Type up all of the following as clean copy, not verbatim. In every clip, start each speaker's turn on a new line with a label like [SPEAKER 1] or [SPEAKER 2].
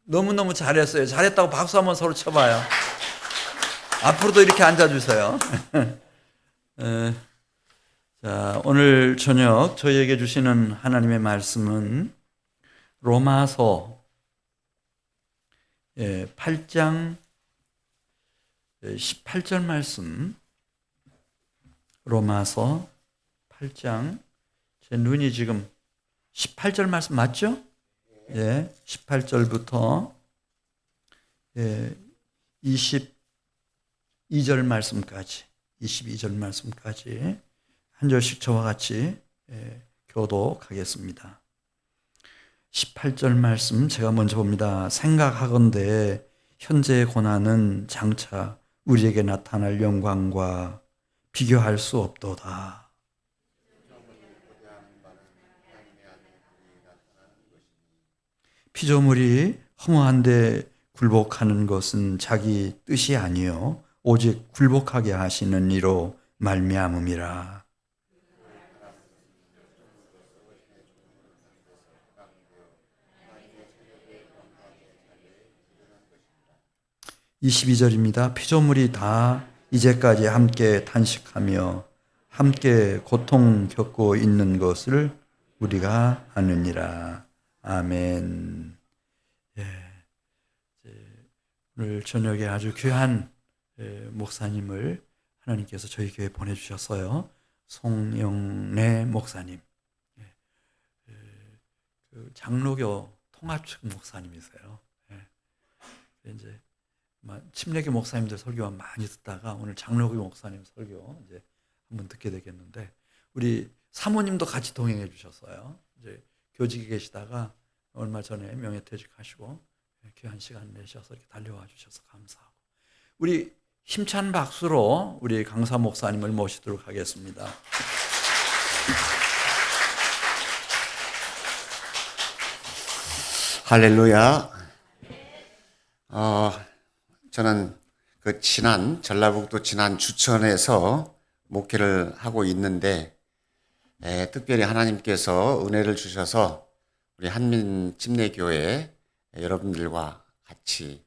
[SPEAKER 1] 너무너무 잘했어요. 잘했다고 박수 한번 서로 쳐봐요. 앞으로도 이렇게 앉아주세요. 자, 오늘 저녁 저희에게 주시는 하나님의 말씀은 로마서 8장 18절 말씀. 로마서 8장, 제 눈이 지금 18절 말씀 맞죠? 18절부터 22절 말씀까지, 22절 말씀까지 한 절씩 저와 같이 교독하겠습니다. 18절 말씀 제가 먼저 봅니다. 생각하건대 현재의 고난은 장차 우리에게 나타날 영광과 비교할 수 없도다. 피조물이 허무한데 굴복하는 것은 자기 뜻이 아니요 오직 굴복하게 하시는 이로 말미암음이라. 22절입니다. 피조물이 다 이제까지 함께 탄식하며 함께 고통 겪고 있는 것을 우리가 아느니라. 아멘. 오늘 저녁에 아주 귀한 목사님을 하나님께서 저희 교회에 보내주셨어요. 송영래 목사님. 장로교 통합측 목사님이세요. 이제 침례교 목사님들 설교만 많이 듣다가 오늘 장로교 목사님 설교 이제 한번 듣게 되겠는데, 우리 사모님도 같이 동행해 주셨어요. 이제 교직에 계시다가 얼마 전에 명예퇴직하시고 귀한 시간 내셔서 이렇게 달려와 주셔서 감사하고, 우리 힘찬 박수로 우리 강사 목사님을 모시도록 하겠습니다.
[SPEAKER 2] 할렐루야. 저는 전라북도 진안 주천에서 목회를 하고 있는데, 특별히 하나님께서 은혜를 주셔서 우리 한민침례교회 여러분들과 같이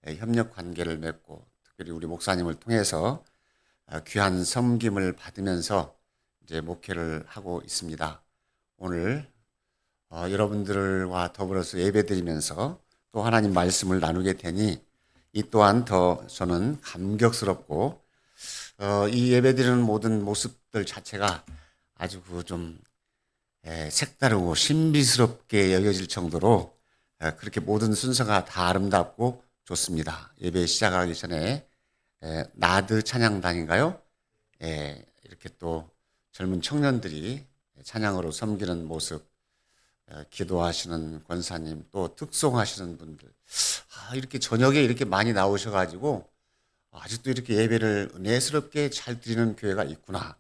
[SPEAKER 2] 협력 관계를 맺고, 특별히 우리 목사님을 통해서 귀한 섬김을 받으면서 이제 목회를 하고 있습니다. 오늘 여러분들과 더불어서 예배드리면서 또 하나님 말씀을 나누게 되니 이 또한 더 저는 감격스럽고, 이 예배드리는 모든 모습들 자체가 아주 좀 색다르고 신비스럽게 여겨질 정도로 그렇게 모든 순서가 다 아름답고 좋습니다. 예배 시작하기 전에 나드 찬양단인가요? 이렇게 또 젊은 청년들이 찬양으로 섬기는 모습, 기도하시는 권사님, 또 특송하시는 분들, 이렇게 저녁에 이렇게 많이 나오셔가지고 아직도 이렇게 예배를 은혜스럽게 잘 드리는 교회가 있구나.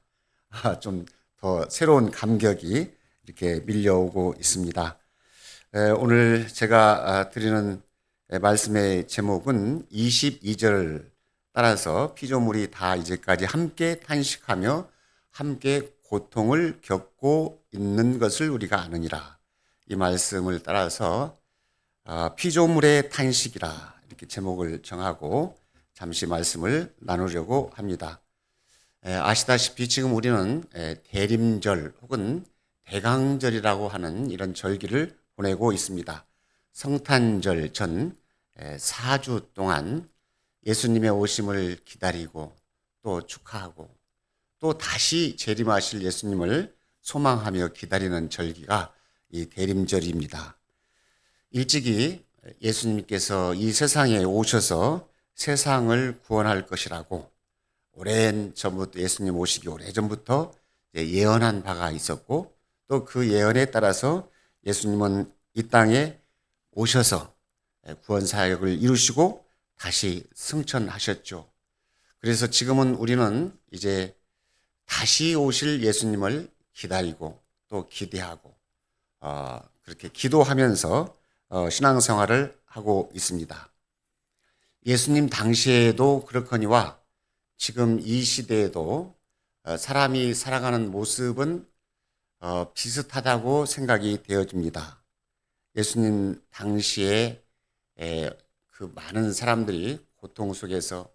[SPEAKER 2] 좀 더 새로운 감격이 이렇게 밀려오고 있습니다. 오늘 제가 드리는 말씀의 제목은 22절 따라서 피조물이 다 이제까지 함께 탄식하며 함께 고통을 겪고 있는 것을 우리가 아느니라. 이 말씀을 따라서 피조물의 탄식이라 이렇게 제목을 정하고 잠시 말씀을 나누려고 합니다. 아시다시피 지금 우리는 대림절 혹은 대강절이라고 하는 이런 절기를 보내고 있습니다. 성탄절 전 4주 동안 예수님의 오심을 기다리고 또 축하하고 또 다시 재림하실 예수님을 소망하며 기다리는 절기가 이 대림절입니다. 일찍이 예수님께서 이 세상에 오셔서 세상을 구원할 것이라고 오랜 전부터, 예수님 오시기 오래전부터 예언한 바가 있었고, 또 그 예언에 따라서 예수님은 이 땅에 오셔서 구원 사역을 이루시고 다시 승천하셨죠. 그래서 지금은 우리는 이제 다시 오실 예수님을 기다리고 또 기대하고 그렇게 기도하면서 신앙생활을 하고 있습니다. 예수님 당시에도 그렇거니와 지금 이 시대에도 사람이 살아가는 모습은 비슷하다고 생각이 되어집니다. 예수님 당시에 그 많은 사람들이 고통 속에서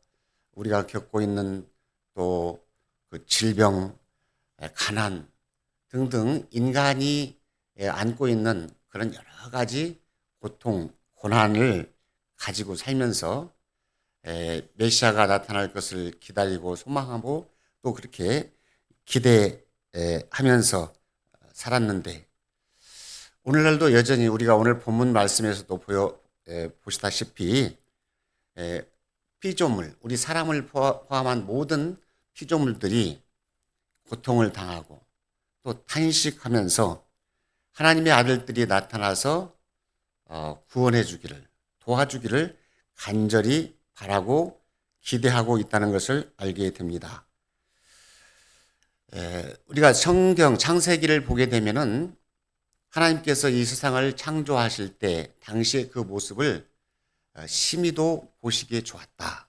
[SPEAKER 2] 우리가 겪고 있는 또 그 질병, 가난 등등 인간이 안고 있는 그런 여러 가지 고통, 고난을 가지고 살면서 메시아가 나타날 것을 기다리고 소망하고 또 그렇게 기대하면서 살았는데 오늘날도 여전히 우리가 오늘 본문 말씀에서도 보시다시피 피조물, 우리 사람을 포함한 모든 피조물들이 고통을 당하고 또 탄식하면서 하나님의 아들들이 나타나서 구원해 주기를, 도와주기를 간절히 바라고 기대하고 있다는 것을 알게 됩니다. 우리가 성경 창세기를 보게 되면은 하나님께서 이 세상을 창조하실 때 당시의 그 모습을 심히도 보시기에 좋았다.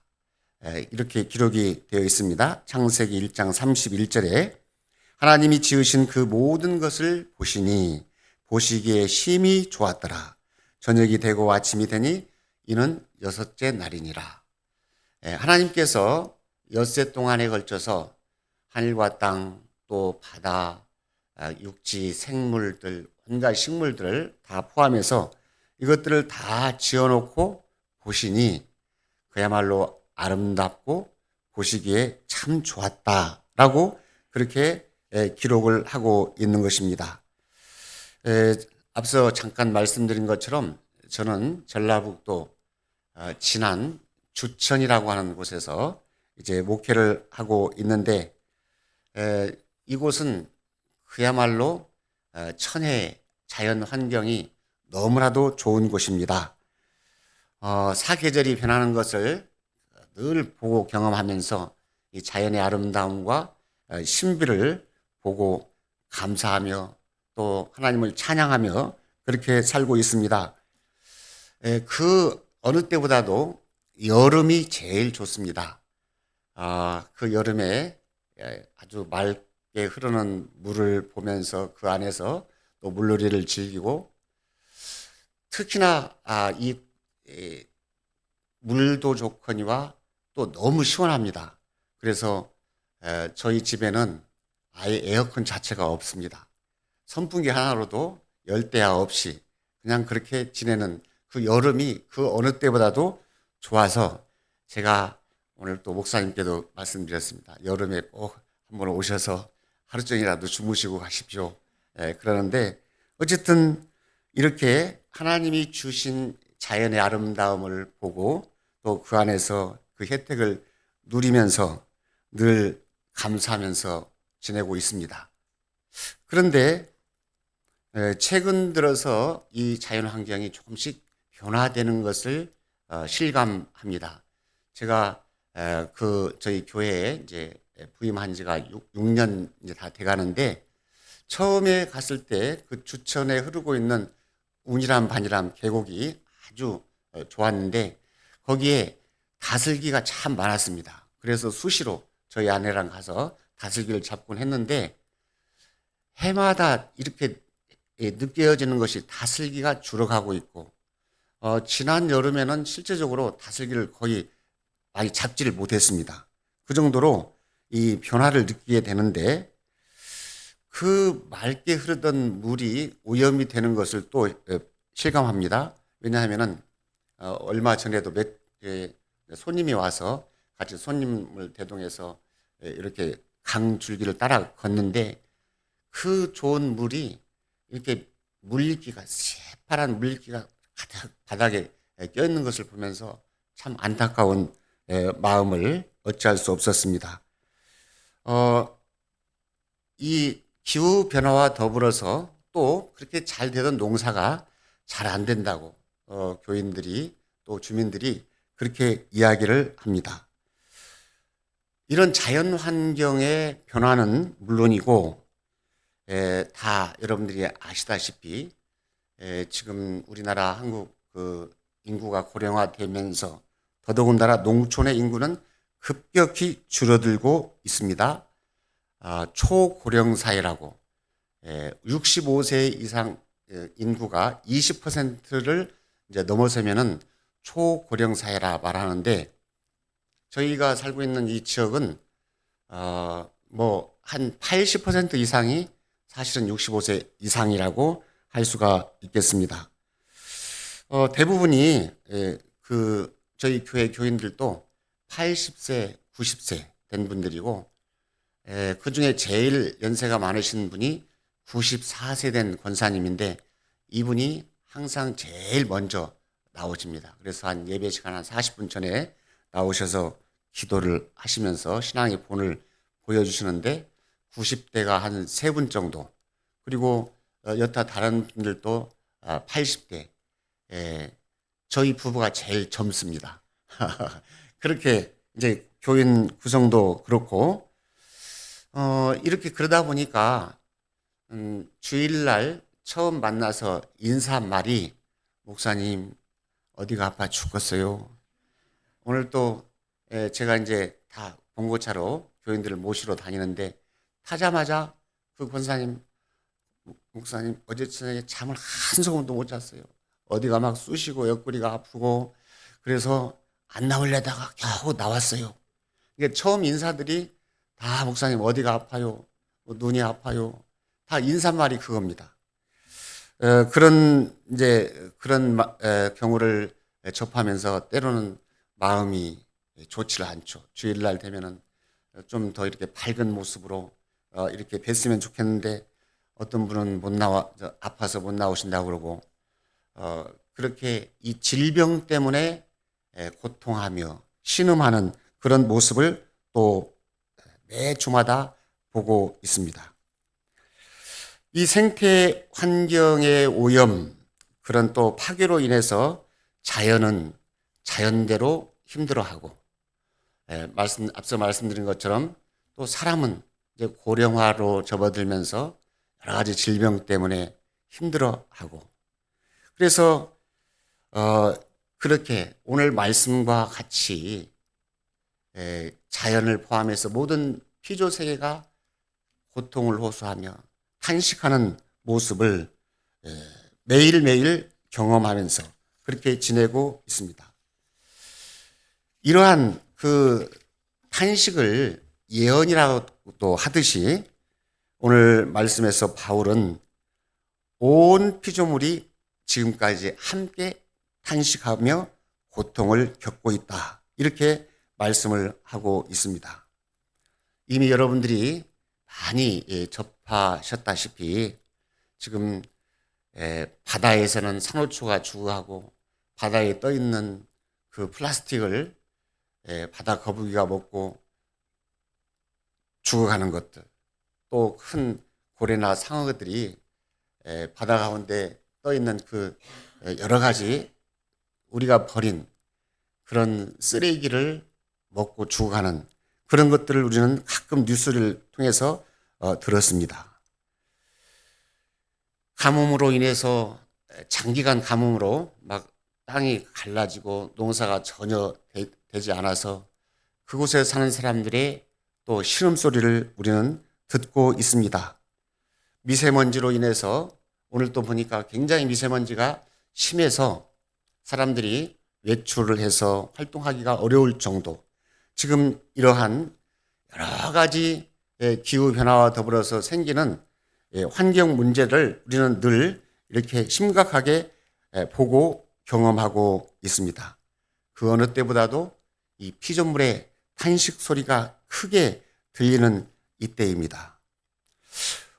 [SPEAKER 2] 이렇게 기록이 되어 있습니다. 창세기 1장 31절에 하나님이 지으신 그 모든 것을 보시니 보시기에 심히 좋았더라. 저녁이 되고 아침이 되니 이는 여섯째 날이니라. 하나님께서 엿새 동안에 걸쳐서 하늘과 땅, 또 바다, 육지, 생물들, 온갖 식물들을 다 포함해서 이것들을 다 지어놓고 보시니 그야말로 아름답고 보시기에 참 좋았다라고 그렇게 기록을 하고 있는 것입니다. 앞서 잠깐 말씀드린 것처럼 저는 전라북도 진안 주천이라고 하는 곳에서 이제 목회를 하고 있는데 이곳은 그야말로 천혜 자연 환경이 너무나도 좋은 곳입니다. 사계절이 변하는 것을 늘 보고 경험하면서 이 자연의 아름다움과 신비를 보고 감사하며 또 하나님을 찬양하며 그렇게 살고 있습니다. 그 어느 때보다도 여름이 제일 좋습니다. 그 여름에 아주 맑게 흐르는 물을 보면서 그 안에서 또 물놀이를 즐기고 특히나 이 물도 좋거니와 또 너무 시원합니다. 그래서 저희 집에는 아예 에어컨 자체가 없습니다. 선풍기 하나로도 열대야 없이 그냥 그렇게 지내는 그 여름이 그 어느 때보다도 좋아서 제가 오늘 또 목사님께도 말씀드렸습니다. 여름에 꼭 한번 오셔서 하루 종일이라도 주무시고 가십시오. 그러는데 어쨌든 이렇게 하나님이 주신 자연의 아름다움을 보고 또 그 안에서 그 혜택을 누리면서 늘 감사하면서 지내고 있습니다. 그런데 최근 들어서 이 자연 환경이 조금씩 변화되는 것을 실감합니다. 제가 저희 교회에 이제 부임한 지가 6년 이제 다 돼가는데 처음에 갔을 때 그 주천에 흐르고 있는 운이람 반이람 계곡이 아주 좋았는데 거기에 다슬기가 참 많았습니다. 그래서 수시로 저희 아내랑 가서 다슬기를 잡곤 했는데 해마다 이렇게 느껴지는 것이 다슬기가 줄어가고 있고 지난 여름에는 실제적으로 다슬기를 거의 많이 잡지를 못했습니다. 그 정도로 이 변화를 느끼게 되는데 그 맑게 흐르던 물이 오염이 되는 것을 또 실감합니다. 왜냐하면은 얼마 전에도 손님이 와서 같이 손님을 대동해서 이렇게 강 줄기를 따라 걷는데 그 좋은 물이 이렇게 물기가 새파란 물기가 가득 바닥에 껴 있는 것을 보면서 참 안타까운 마음을 어찌할 수 없었습니다. 이 기후 변화와 더불어서 또 그렇게 잘 되던 농사가 잘 안 된다고 교인들이 또 주민들이 그렇게 이야기를 합니다. 이런 자연 환경의 변화는 물론이고 다 여러분들이 아시다시피 지금 우리나라 한국 그 인구가 고령화되면서 더더군다나 농촌의 인구는 급격히 줄어들고 있습니다. 초고령 사회라고 65세 이상 인구가 20%를 이제 넘어서면은 초고령 사회라 말하는데, 저희가 살고 있는 이 지역은 뭐 한 80% 이상이 사실은 65세 이상이라고 할 수가 있겠습니다. 대부분이 저희 교회 교인들도 80세, 90세 된 분들이고, 그 중에 제일 연세가 많으신 분이 94세 된 권사님인데, 이분이 항상 제일 먼저 나오십니다. 그래서 한 예배 시간 한 40분 전에 나오셔서 기도를 하시면서 신앙의 본을 보여주시는데, 90대가 한 3분 정도, 그리고 여타 다른 분들도 80대, 저희 부부가 제일 젊습니다. 그렇게 이제 교인 구성도 그렇고, 이렇게 그러다 보니까 주일날 처음 만나서 인사말이, 목사님 어디가 아파 죽겠어요. 오늘 또 제가 이제 다 봉고차로 교인들을 모시러 다니는데, 타자마자 그 권사님, 목사님 어제 저녁에 잠을 한숨도 못 잤어요. 어디가 막 쑤시고 옆구리가 아프고, 그래서 안 나오려다가 겨우 나왔어요. 이게 처음 인사들이 다 목사님 어디가 아파요, 뭐 눈이 아파요, 다 인사말이 그겁니다. 그런 경우를 접하면서 때로는 마음이 좋지를 않죠. 주일날 되면은 좀 더 이렇게 밝은 모습으로 이렇게 뵀으면 좋겠는데, 어떤 분은 아파서 못 나오신다고 그러고, 그렇게 이 질병 때문에 고통하며 신음하는 그런 모습을 또 매 주마다 보고 있습니다. 이 생태 환경의 오염, 그런 또 파괴로 인해서 자연은 자연대로 힘들어하고, 앞서 말씀드린 것처럼 또 사람은 이제 고령화로 접어들면서 여러 가지 질병 때문에 힘들어하고, 그래서 그렇게 오늘 말씀과 같이 자연을 포함해서 모든 피조 세계가 고통을 호소하며 탄식하는 모습을 매일매일 경험하면서 그렇게 지내고 있습니다. 이러한 그 탄식을 예언이라고도 하듯이, 오늘 말씀에서 바울은 온 피조물이 지금까지 함께 탄식하며 고통을 겪고 있다, 이렇게 말씀을 하고 있습니다. 이미 여러분들이 많이 접하셨다시피, 지금 바다에서는 산호초가 죽어가고, 바다에 떠 있는 그 플라스틱을 바다 거북이가 먹고 죽어가는 것들, 또 큰 고래나 상어들이 바다 가운데 떠 있는 그 여러 가지 우리가 버린 그런 쓰레기를 먹고 죽어가는 그런 것들을 우리는 가끔 뉴스를 통해서 들었습니다. 가뭄으로 인해서, 장기간 가뭄으로 막 땅이 갈라지고 농사가 전혀 되지 않아서 그곳에 사는 사람들의 또 신음소리를 우리는 듣고 있습니다. 미세먼지로 인해서 오늘 또 보니까 굉장히 미세먼지가 심해서 사람들이 외출을 해서 활동하기가 어려울 정도, 지금 이러한 여러 가지 기후변화와 더불어서 생기는 환경 문제를 우리는 늘 이렇게 심각하게 보고 경험하고 있습니다. 그 어느 때보다도 이 피조물의 탄식 소리가 크게 들리는 이때입니다.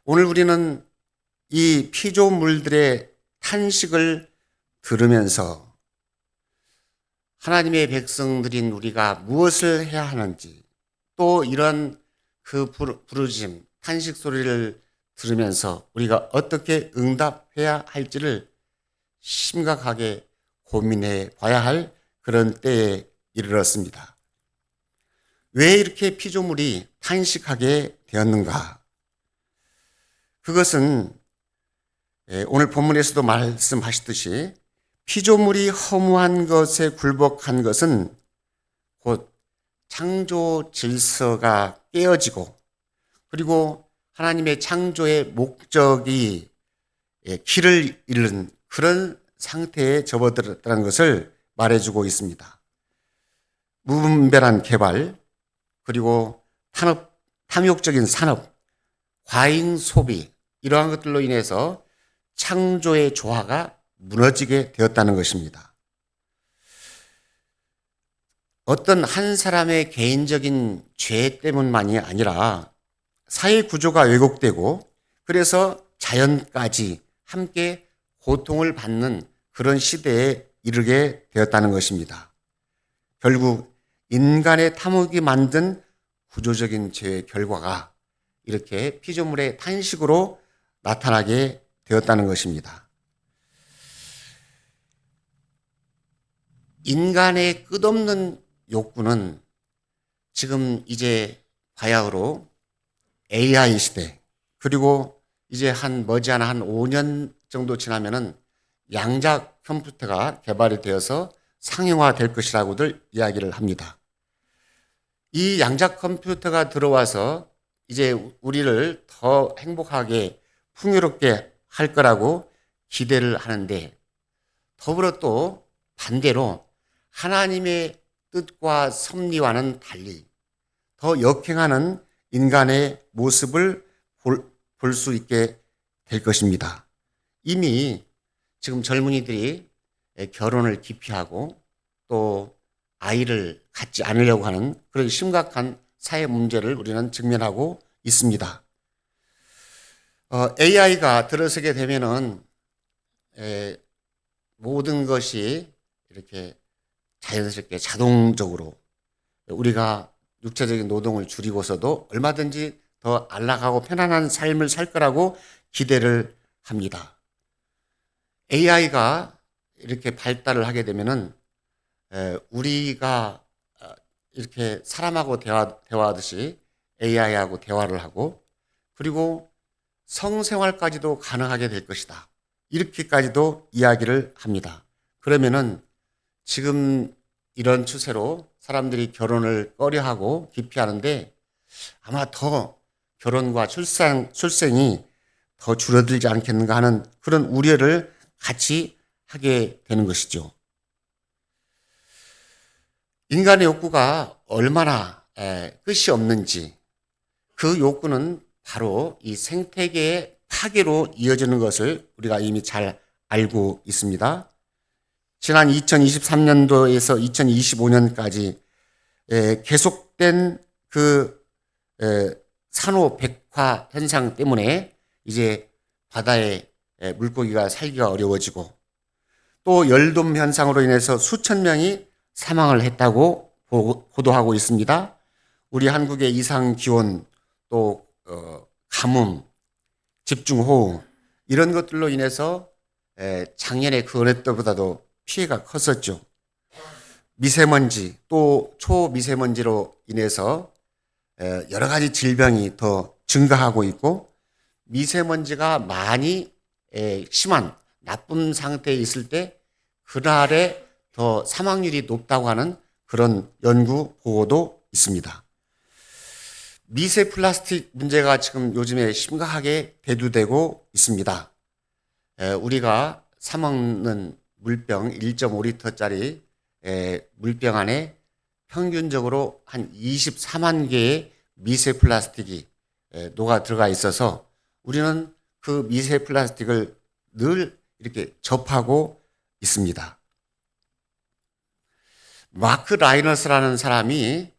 [SPEAKER 2] 오늘 우리는 이 피조물들의 탄식을 들으면서 하나님의 백성들인 우리가 무엇을 해야 하는지, 또 이런 그 부르짖음, 탄식 소리를 들으면서 우리가 어떻게 응답해야 할지를 심각하게 고민해 봐야 할 그런 때에 이르렀습니다. 왜 이렇게 피조물이 탄식하게 되었는가? 그것은 오늘 본문에서도 말씀하셨듯이, 피조물이 허무한 것에 굴복한 것은 곧 창조 질서가 깨어지고, 그리고 하나님의 창조의 목적이 길을 잃는 그런 상태에 접어들었다는 것을 말해주고 있습니다. 무분별한 개발, 그리고 탐욕적인 산업, 과잉 소비, 이러한 것들로 인해서 창조의 조화가 무너지게 되었다는 것입니다. 어떤 한 사람의 개인적인 죄 때문만이 아니라 사회 구조가 왜곡되고 그래서 자연까지 함께 고통을 받는 그런 시대에 이르게 되었다는 것입니다. 결국 인간의 탐욕이 만든 구조적인 죄의 결과가 이렇게 피조물의 탄식으로 나타나게 되었다는 것입니다. 인간의 끝없는 욕구는 지금 이제 바야흐로 AI 시대, 그리고 이제 머지않아 한 5년 정도 지나면은 양자 컴퓨터가 개발이 되어서 상용화될 것이라고들 이야기를 합니다. 이 양자 컴퓨터가 들어와서 이제 우리를 더 행복하게 풍요롭게 할 거라고 기대를 하는데, 더불어 또 반대로 하나님의 뜻과 섭리와는 달리 더 역행하는 인간의 모습을 볼 수 있게 될 것입니다. 이미 지금 젊은이들이 결혼을 기피하고 또 아이를 갖지 않으려고 하는 그런 심각한 사회 문제를 우리는 직면하고 있습니다. AI가 들어서게 되면은 모든 것이 이렇게 자연스럽게 자동적으로 우리가 육체적인 노동을 줄이고서도 얼마든지 더 안락하고 편안한 삶을 살 거라고 기대를 합니다. AI가 이렇게 발달을 하게 되면은 우리가 이렇게 사람하고 대화하듯이 AI하고 대화를 하고, 그리고 성생활까지도 가능하게 될 것이다, 이렇게까지도 이야기를 합니다. 그러면은 지금 이런 추세로 사람들이 결혼을 꺼려하고 기피하는데 아마 더 결혼과 출생이 더 줄어들지 않겠는가 하는 그런 우려를 같이 하게 되는 것이죠. 인간의 욕구가 얼마나 끝이 없는지, 그 욕구는 바로 이 생태계의 파괴로 이어지는 것을 우리가 이미 잘 알고 있습니다. 지난 2023년도에서 2025년까지 계속된 그 산호 백화 현상 때문에 이제 바다에 물고기가 살기가 어려워지고, 또 열돔 현상으로 인해서 수천 명이 사망을 했다고 보도하고 있습니다. 우리 한국의 이상 기온, 또 가뭄, 집중호우, 이런 것들로 인해서 작년에 그 어느 때보다도 피해가 컸었죠. 미세먼지, 또 초미세먼지로 인해서 여러 가지 질병이 더 증가하고 있고, 미세먼지가 많이 심한 나쁜 상태에 있을 때 그날에 더 사망률이 높다고 하는 그런 연구 보고도 있습니다. 미세 플라스틱 문제가 지금 요즘에 심각하게 대두되고 있습니다. 우리가 사 먹는 물병 1.5리터짜리 물병 안에 평균적으로 한 24만 개의 미세 플라스틱이 녹아 들어가 있어서 우리는 그 미세 플라스틱을 늘 이렇게 접하고 있습니다. 마크 라이너스라는 사람이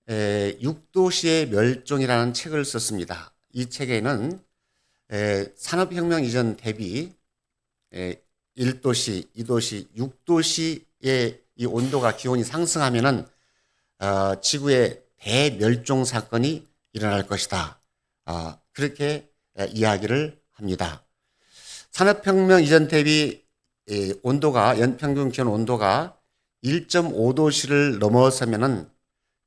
[SPEAKER 2] 6도시의 멸종이라는 책을 썼습니다. 이 책에는 산업혁명 이전 대비 1도시, 2도시, 6도시의 이 온도가 기온이 상승하면은 지구의 대멸종 사건이 일어날 것이다, 그렇게 이야기를 합니다. 산업혁명 이전 대비 온도가, 연평균 기온 온도가 1.5도씨를 넘어서면은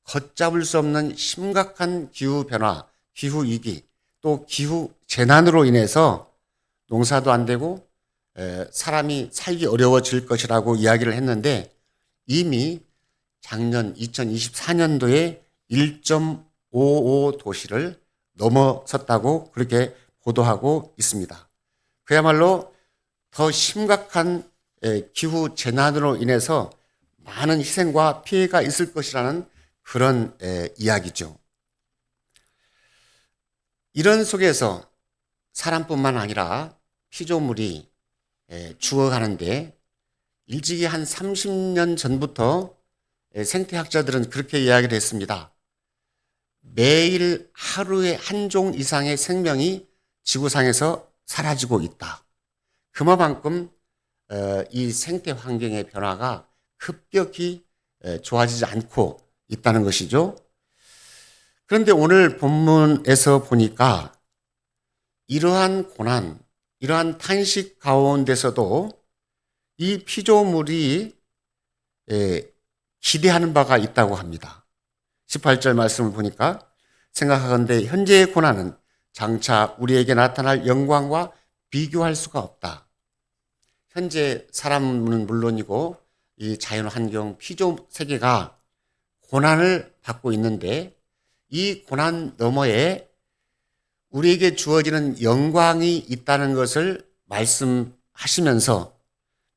[SPEAKER 2] 걷잡을 수 없는 심각한 기후변화, 기후위기, 또 기후재난으로 인해서 농사도 안 되고 사람이 살기 어려워질 것이라고 이야기를 했는데, 이미 작년 2024년도에 1.55도씨를 넘어섰다고 그렇게 보도하고 있습니다. 그야말로 더 심각한 기후 재난으로 인해서 많은 희생과 피해가 있을 것이라는 그런 이야기죠. 이런 속에서 사람뿐만 아니라 피조물이 죽어가는데 일찍이 한 30년 전부터 생태학자들은 그렇게 이야기를 했습니다. 매일 하루에 한 종 이상의 생명이 지구상에서 사라지고 있다. 그만큼 이 생태 환경의 변화가 급격히 좋아지지 않고 있다는 것이죠. 그런데 오늘 본문에서 보니까 이러한 고난, 이러한 탄식 가운데서도 이 피조물이 기대하는 바가 있다고 합니다. 18절 말씀을 보니까 생각하건대 현재의 고난은 장차 우리에게 나타날 영광과 비교할 수가 없다. 현재 사람은 물론이고 이 자연환경 피조 세계가 고난을 받고 있는데 이 고난 너머에 우리에게 주어지는 영광이 있다는 것을 말씀하시면서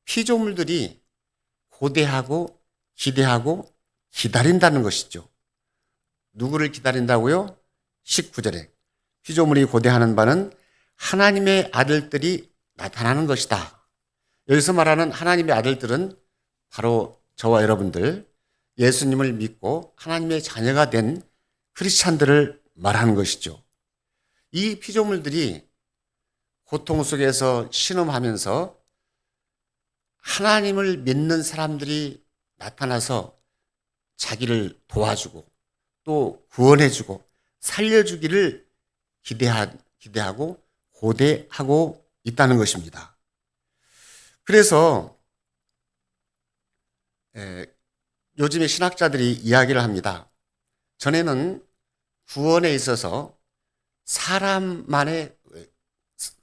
[SPEAKER 2] 피조물들이 고대하고 기대하고 기다린다는 것이죠. 누구를 기다린다고요? 19절에 피조물이 고대하는 바는 하나님의 아들들이 나타나는 것이다. 여기서 말하는 하나님의 아들들은 바로 저와 여러분들, 예수님을 믿고 하나님의 자녀가 된 크리스찬들을 말하는 것이죠. 이 피조물들이 고통 속에서 신음하면서 하나님을 믿는 사람들이 나타나서 자기를 도와주고 또 구원해주고 살려주기를 기대하고 고대하고 있다는 것입니다. 그래서 요즘에 신학자들이 이야기를 합니다. 전에는 구원에 있어서 사람만의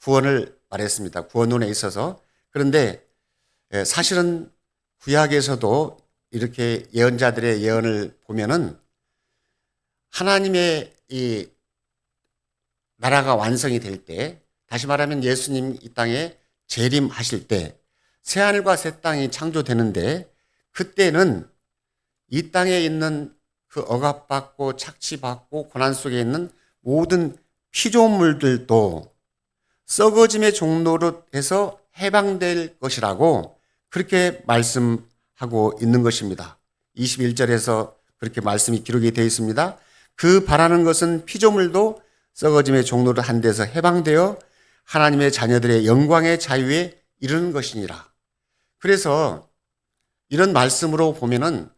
[SPEAKER 2] 구원을 말했습니다. 구원론에 있어서. 그런데 사실은 구약에서도 이렇게 예언자들의 예언을 보면은 하나님의 이 나라가 완성이 될 때, 다시 말하면 예수님 이 땅에 재림하실 때 새하늘과 새 땅이 창조되는데 그때는 이 땅에 있는 그 억압받고 착취받고 고난 속에 있는 모든 피조물들도 썩어짐의 종로로 해서 해방될 것이라고 그렇게 말씀하고 있는 것입니다. 21절에서 그렇게 말씀이 기록이 되어 있습니다. 그 바라는 것은 피조물도 썩어짐의 종로를 한 데서 해방되어 하나님의 자녀들의 영광의 자유에 이르는 것이니라. 그래서 이런 말씀으로 보면은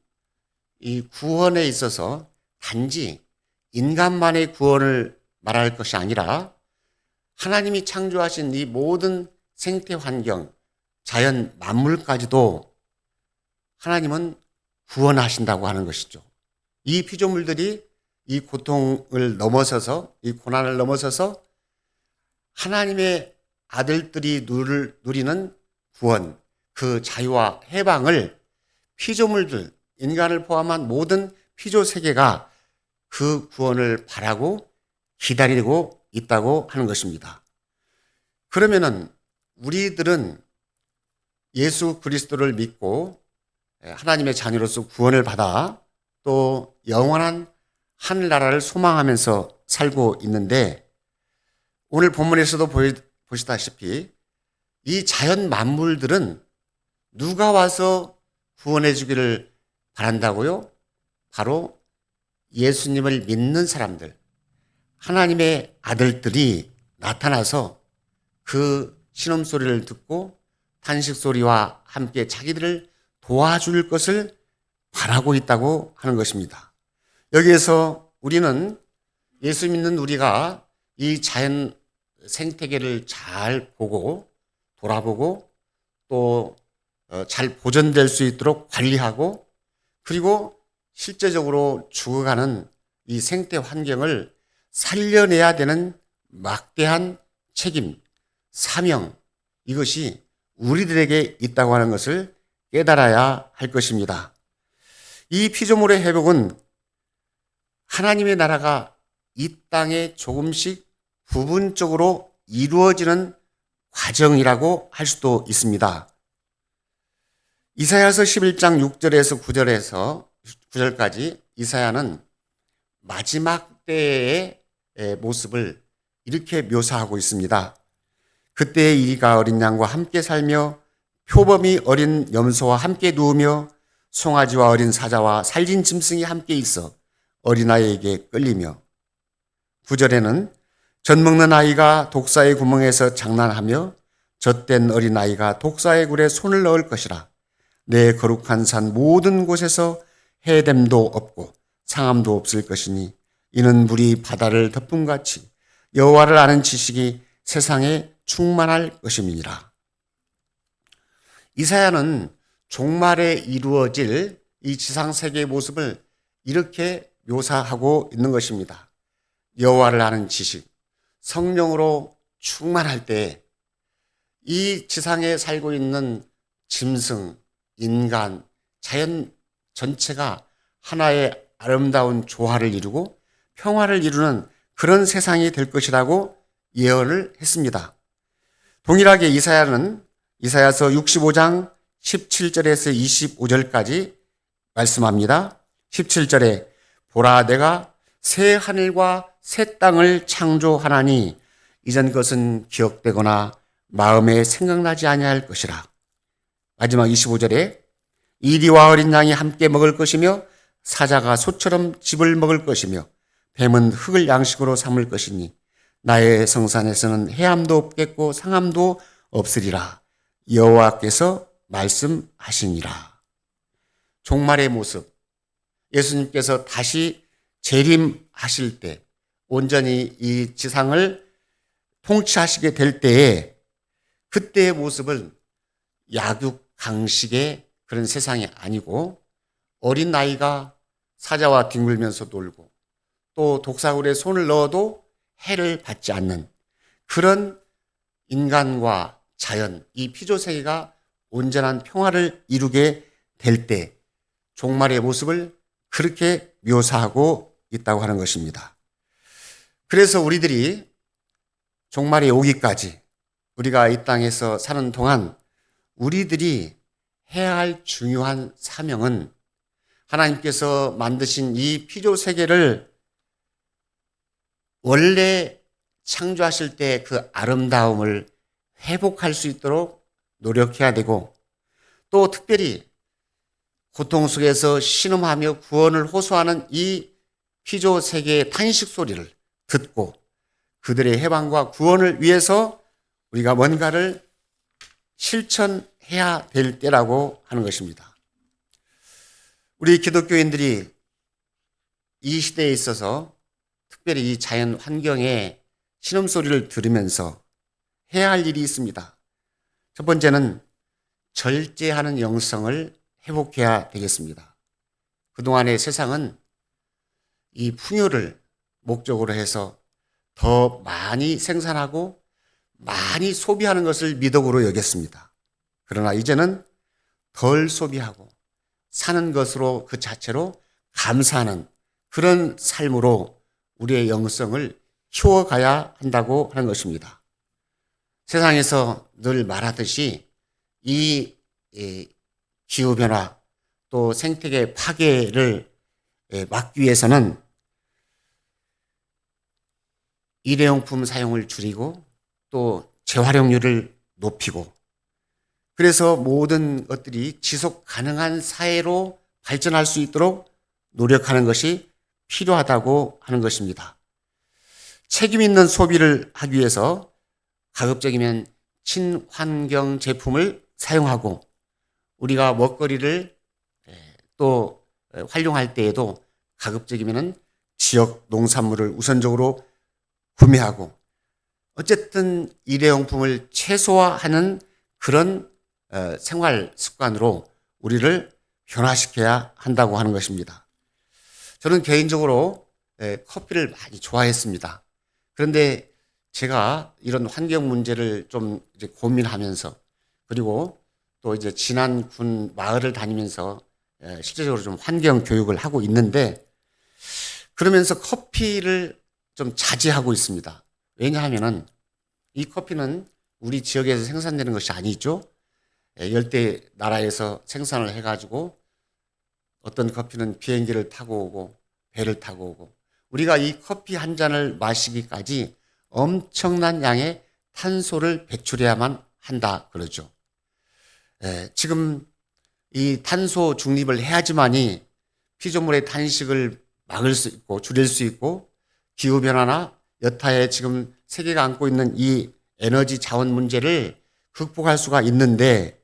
[SPEAKER 2] 이 구원에 있어서 단지 인간만의 구원을 말할 것이 아니라 하나님이 창조하신 이 모든 생태 환경, 자연 만물까지도 하나님은 구원하신다고 하는 것이죠. 이 피조물들이 이 고통을 넘어서서, 이 고난을 넘어서서 하나님의 아들들이 누리는 구원, 그 자유와 해방을 피조물들, 인간을 포함한 모든 피조 세계가 그 구원을 바라고 기다리고 있다고 하는 것입니다. 그러면은 우리들은 예수 그리스도를 믿고 하나님의 자녀로서 구원을 받아 또 영원한 하늘나라를 소망하면서 살고 있는데 오늘 본문에서도 보시다시피 이 자연 만물들은 누가 와서 구원해 주기를 바란다고요? 바로 예수님을 믿는 사람들, 하나님의 아들들이 나타나서 그 신음소리를 듣고 탄식소리와 함께 자기들을 도와줄 것을 바라고 있다고 하는 것입니다. 여기에서 우리는 예수 믿는 우리가 이 자연 생태계를 잘 보고 돌아보고 또 잘 보존될 수 있도록 관리하고 그리고 실제적으로 죽어가는 이 생태 환경을 살려내야 되는 막대한 책임, 사명, 이것이 우리들에게 있다고 하는 것을 깨달아야 할 것입니다. 이 피조물의 회복은 하나님의 나라가 이 땅에 조금씩 부분적으로 이루어지는 과정이라고 할 수도 있습니다. 이사야서 11장 6절에서 9절까지 이사야는 마지막 때의 모습을 이렇게 묘사하고 있습니다. 그때의 이리가 어린 양과 함께 살며 표범이 어린 염소와 함께 누우며 송아지와 어린 사자와 살진 짐승이 함께 있어 어린아이에게 끌리며 9절에는 젖먹는 아이가 독사의 구멍에서 장난하며 젖된 어린아이가 독사의 굴에 손을 넣을 것이라. 내 거룩한 산 모든 곳에서 해됨도 없고 상함도 없을 것이니 이는 물이 바다를 덮음같이 여호와를 아는 지식이 세상에 충만할 것임이니라. 이사야는 종말에 이루어질 이 지상세계의 모습을 이렇게 묘사하고 있는 것입니다. 여호와를 아는 지식, 성령으로 충만할 때 이 지상에 살고 있는 짐승, 인간, 자연 전체가 하나의 아름다운 조화를 이루고 평화를 이루는 그런 세상이 될 것이라고 예언을 했습니다. 동일하게 이사야는 이사야서 65장 17절에서 25절까지 말씀합니다. 17절에 보라 내가 새 하늘과 새 땅을 창조하나니 이전 것은 기억되거나 마음에 생각나지 아니할 것이라. 마지막 25절에 이리와 어린 양이 함께 먹을 것이며 사자가 소처럼 즙을 먹을 것이며 뱀은 흙을 양식으로 삼을 것이니 나의 성산에서는 해함도 없겠고 상함도 없으리라. 여호와께서 말씀하시니라. 종말의 모습, 예수님께서 다시 재림하실 때 온전히 이 지상을 통치하시게 될 때에 그때의 모습은 약육강식의 그런 세상이 아니고 어린 아이가 사자와 뒹굴면서 놀고 또 독사굴에 손을 넣어도 해를 받지 않는 그런 인간과 자연, 이 피조세계가 온전한 평화를 이루게 될 때 종말의 모습을 그렇게 묘사하고 있다고 하는 것입니다. 그래서 우리들이 종말이 오기까지 우리가 이 땅에서 사는 동안 우리들이 해야 할 중요한 사명은 하나님께서 만드신 이 피조세계를 원래 창조하실 때 그 아름다움을 회복할 수 있도록 노력해야 되고 또 특별히 고통 속에서 신음하며 구원을 호소하는 이 피조세계의 탄식 소리를 듣고 그들의 해방과 구원을 위해서 우리가 뭔가를 실천해야 될 때라고 하는 것입니다. 우리 기독교인들이 이 시대에 있어서 특별히 이 자연 환경의 신음소리를 들으면서 해야 할 일이 있습니다. 첫 번째는 절제하는 영성을 회복해야 되겠습니다. 그동안의 세상은 이 풍요를 목적으로 해서 더 많이 생산하고 많이 소비하는 것을 미덕으로 여겼습니다. 그러나 이제는 덜 소비하고 사는 것으로 그 자체로 감사하는 그런 삶으로 우리의 영성을 키워가야 한다고 하는 것입니다. 세상에서 늘 말하듯이 이 기후변화 또 생태계 파괴를 막기 위해서는 일회용품 사용을 줄이고 또 재활용률을 높이고 그래서 모든 것들이 지속 가능한 사회로 발전할 수 있도록 노력하는 것이 필요하다고 하는 것입니다. 책임 있는 소비를 하기 위해서 가급적이면 친환경 제품을 사용하고 우리가 먹거리를 또 활용할 때에도 가급적이면 지역 농산물을 우선적으로 구매하고 어쨌든 일회용품을 최소화하는 그런 생활 습관으로 우리를 변화시켜야 한다고 하는 것입니다. 저는 개인적으로 커피를 많이 좋아했습니다. 그런데 제가 이런 환경 문제를 좀 이제 고민하면서 그리고 또 이제 진안 군 마을을 다니면서 실제적으로 좀 환경 교육을 하고 있는데 그러면서 커피를 좀 자제하고 있습니다. 왜냐하면은 이 커피는 우리 지역에서 생산되는 것이 아니죠. 열대 나라에서 생산을 해가지고 어떤 커피는 비행기를 타고 오고 배를 타고 오고 우리가 이 커피 한 잔을 마시기까지 엄청난 양의 탄소를 배출해야만 한다 그러죠. 지금 이 탄소 중립을 해야지만이 피조물의 탄식을 막을 수 있고 줄일 수 있고 기후변화나 여타의 지금 세계가 안고 있는 이 에너지 자원 문제를 극복할 수가 있는데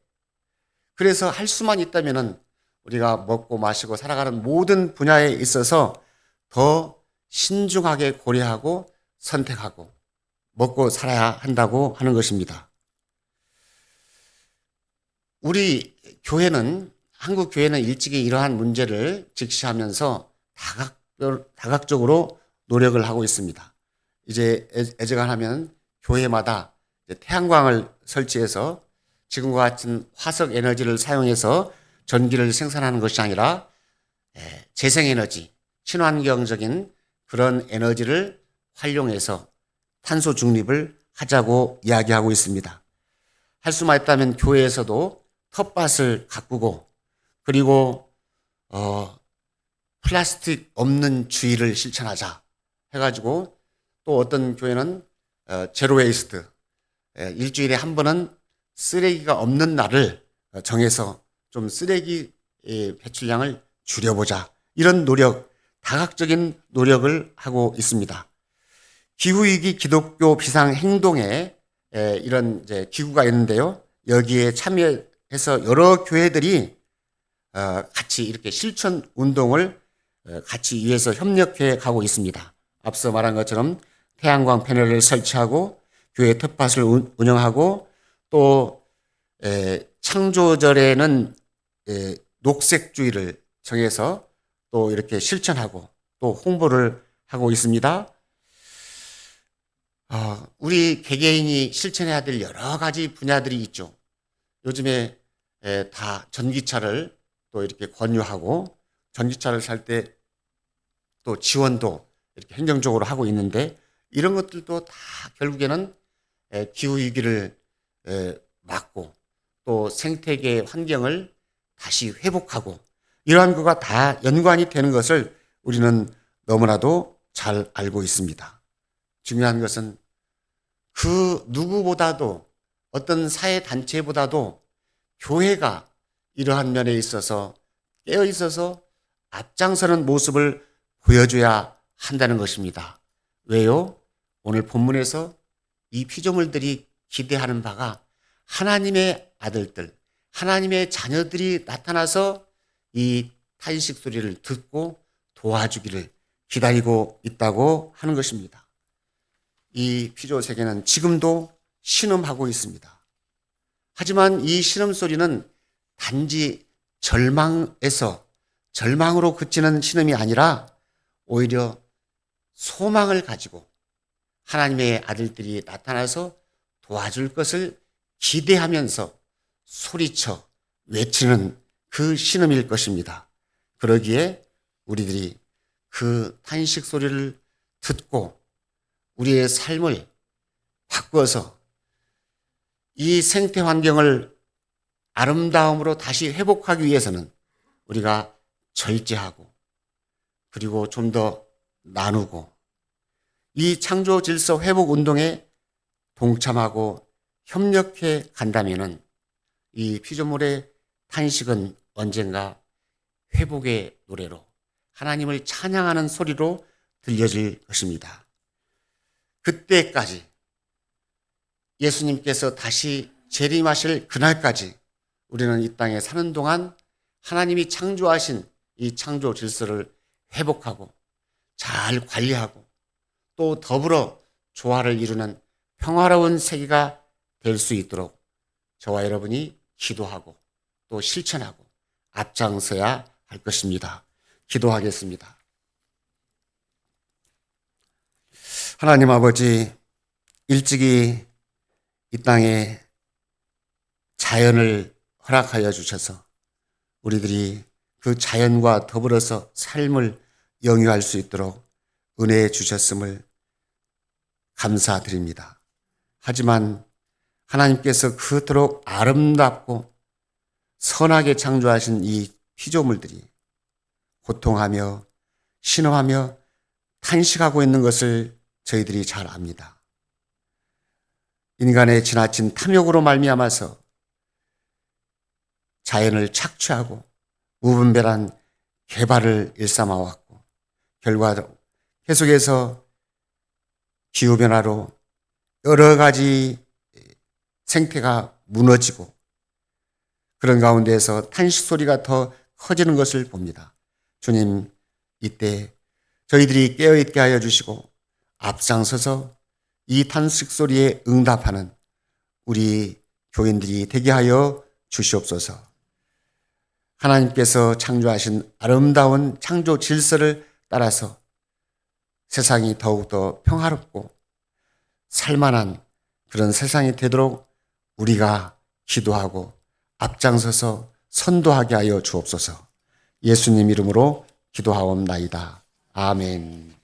[SPEAKER 2] 그래서 할 수만 있다면은 우리가 먹고 마시고 살아가는 모든 분야에 있어서 더 신중하게 고려하고 선택하고 먹고 살아야 한다고 하는 것입니다. 우리 교회는 한국 교회는 일찍이 이러한 문제를 직시하면서 다각적으로 노력을 하고 있습니다. 이제 애정하면 교회마다 태양광을 설치해서 지금과 같은 화석 에너지를 사용해서 전기를 생산하는 것이 아니라 재생에너지, 친환경적인 그런 에너지를 활용해서 탄소 중립을 하자고 이야기하고 있습니다. 할 수만 있다면 교회에서도 텃밭을 가꾸고 그리고 플라스틱 없는 주의를 실천하자 해가지고 또 어떤 교회는 제로 웨이스트 일주일에 한 번은 쓰레기가 없는 날을 정해서 좀 쓰레기 배출량을 줄여보자 이런 노력 다각적인 노력을 하고 있습니다. 기후위기 기독교 비상행동에 이런 이제 기구가 있는데요. 여기에 참여해서 여러 교회들이 같이 이렇게 실천 운동을 같이 위해서 협력해 가고 있습니다. 앞서 말한 것처럼 태양광 패널을 설치하고 교회 텃밭을 운영하고 또 창조절에는 녹색주의를 정해서 또 이렇게 실천하고 또 홍보를 하고 있습니다. 우리 개개인이 실천해야 될 여러 가지 분야들이 있죠. 요즘에 다 전기차를 또 이렇게 권유하고 전기차를 살 때 또 지원도 이렇게 행정적으로 하고 있는데 이런 것들도 다 결국에는 기후위기를 막고 또 생태계 환경을 다시 회복하고 이러한 거가 다 연관이 되는 것을 우리는 너무나도 잘 알고 있습니다. 중요한 것은 그 누구보다도 어떤 사회단체보다도 교회가 이러한 면에 있어서 깨어 있어서 앞장서는 모습을 보여줘야 한다는 것입니다. 왜요? 오늘 본문에서 이 피조물들이 기대하는 바가 하나님의 아들들, 하나님의 자녀들이 나타나서 이 탄식 소리를 듣고 도와주기를 기다리고 있다고 하는 것입니다. 이 피조 세계는 지금도 신음하고 있습니다. 하지만 이 신음 소리는 단지 절망으로 그치는 신음이 아니라 오히려 소망을 가지고 하나님의 아들들이 나타나서 도와줄 것을 기대하면서 소리쳐 외치는 그 신음일 것입니다. 그러기에 우리들이 그 탄식 소리를 듣고 우리의 삶을 바꿔서 이 생태 환경을 아름다움으로 다시 회복하기 위해서는 우리가 절제하고 그리고 좀 더 나누고 이 창조 질서 회복 운동에 동참하고 협력해 간다면은 이 피조물의 탄식은 언젠가 회복의 노래로 하나님을 찬양하는 소리로 들려질 것입니다. 그때까지 예수님께서 다시 재림하실 그날까지 우리는 이 땅에 사는 동안 하나님이 창조하신 이 창조 질서를 회복하고 잘 관리하고 또 더불어 조화를 이루는 평화로운 세계가 될 수 있도록 저와 여러분이 기도하고 또 실천하고 앞장서야 할 것입니다. 기도하겠습니다. 하나님 아버지, 일찍이 이 땅에 자연을 허락하여 주셔서 우리들이 그 자연과 더불어서 삶을 영위할 수 있도록 은혜 주셨음을 감사드립니다. 하지만 하나님께서 그토록 아름답고 선하게 창조하신 이 피조물들이 고통하며 신음하며 탄식하고 있는 것을 저희들이 잘 압니다. 인간의 지나친 탐욕으로 말미암아서 자연을 착취하고 무분별한 개발을 일삼아왔고 결과로 계속해서 기후변화로 여러 가지 생태가 무너지고 그런 가운데에서 탄식 소리가 더 커지는 것을 봅니다. 주님, 이때 저희들이 깨어있게 하여 주시고 앞장서서 이 탄식 소리에 응답하는 우리 교인들이 되게 하여 주시옵소서. 하나님께서 창조하신 아름다운 창조 질서를 따라서 세상이 더욱더 평화롭고 살만한 그런 세상이 되도록 우리가 기도하고 앞장서서 선도하게 하여 주옵소서. 예수님 이름으로 기도하옵나이다. 아멘.